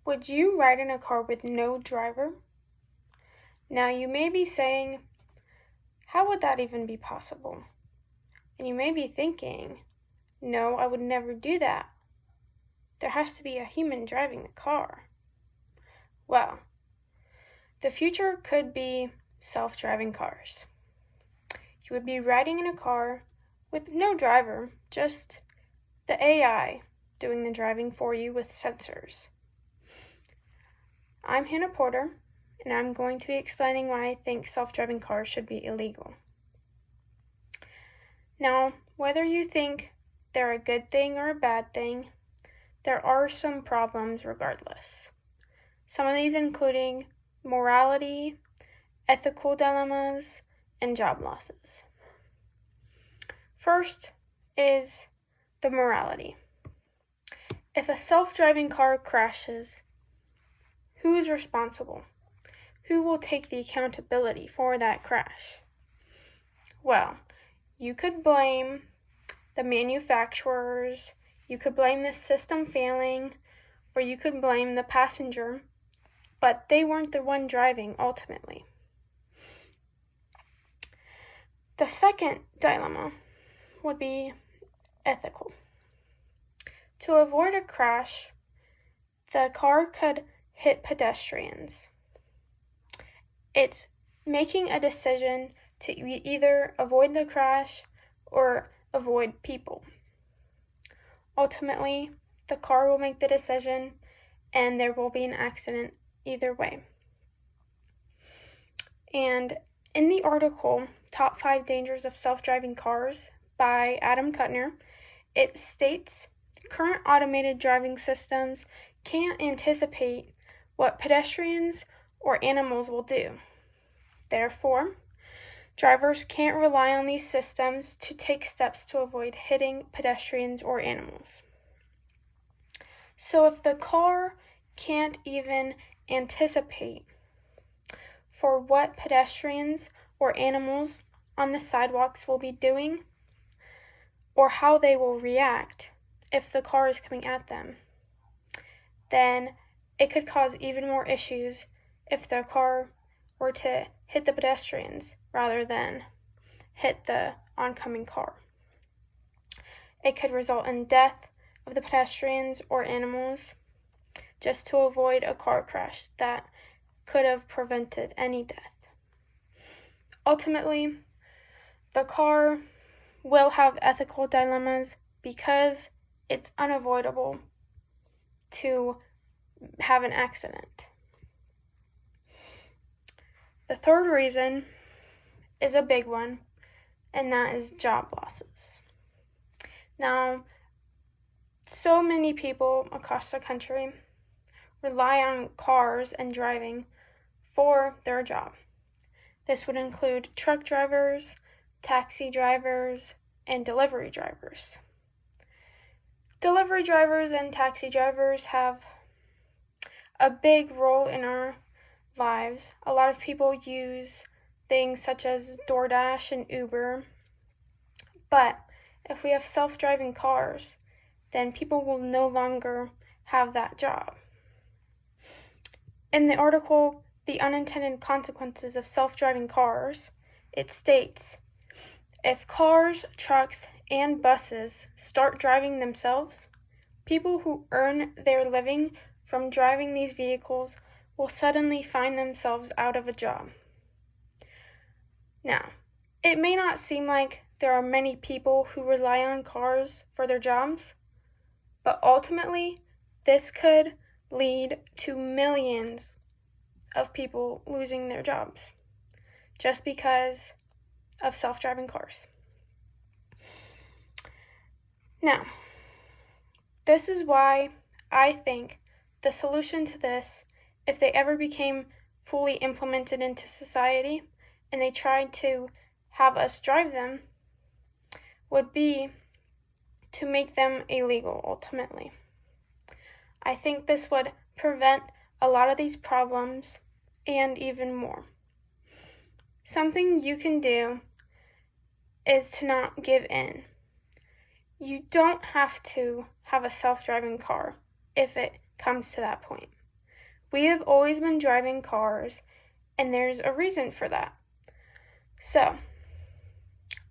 Would you ride in a car with no driver? Now you may be saying, how would that even be possible? And you may be thinking, no, I would never do that. There has to be a human driving the car. Well, the future could be self-driving cars. You would be riding in a car with no driver, just the AI doing the driving for you with sensors. I'm Hannah Porter, and I'm going to be explaining why I think self-driving cars should be illegal. Now, whether you think they're a good thing or a bad thing, there are some problems regardless. Some of these including morality, ethical dilemmas, and job losses. First is the morality. If a self-driving car crashes, who is responsible? Who will take the accountability for that crash? Well, you could blame the manufacturers, you could blame the system failing, or you could blame the passenger, but they weren't the one driving ultimately. The second dilemma would be ethical. To avoid a crash, the car could hit pedestrians. It's making a decision to either avoid the crash or avoid people. Ultimately, the car will make the decision and there will be an accident either way. And in the article, Top 5 Dangers of Self-Driving Cars by Adam Kuttner, it states current automated driving systems can't anticipate what pedestrians or animals will do. Therefore, drivers can't rely on these systems to take steps to avoid hitting pedestrians or animals. So if the car can't even anticipate for what pedestrians or animals on the sidewalks will be doing, or how they will react if the car is coming at them, then it could cause even more issues if the car were to hit the pedestrians rather than hit the oncoming car. It could result in death of the pedestrians or animals just to avoid a car crash that could have prevented any death. Ultimately, the car will have ethical dilemmas because it's unavoidable to have an accident. The third reason is a big one, and that is job losses. Now, so many people across the country rely on cars and driving for their job. This would include truck drivers, taxi drivers, and delivery drivers. Delivery drivers and taxi drivers have a big role in our lives. A lot of people use things such as DoorDash and Uber. But if we have self-driving cars, then people will no longer have that job. In the article, The Unintended Consequences of Self-Driving Cars, it states, if cars, trucks, and buses start driving themselves, people who earn their living from driving these vehicles will suddenly find themselves out of a job. Now, it may not seem like there are many people who rely on cars for their jobs, but ultimately, this could lead to millions of people losing their jobs just because of self-driving cars. Now, this is why I think the solution to this, if they ever became fully implemented into society and they tried to have us drive them, would be to make them illegal ultimately. I think this would prevent a lot of these problems and even more. Something you can do is to not give in. You don't have to have a self-driving car if it comes to that point. We have always been driving cars, and there's a reason for that. So,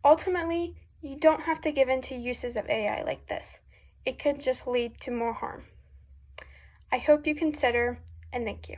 ultimately, you don't have to give in to uses of AI like this. It could just lead to more harm. I hope you consider, and thank you.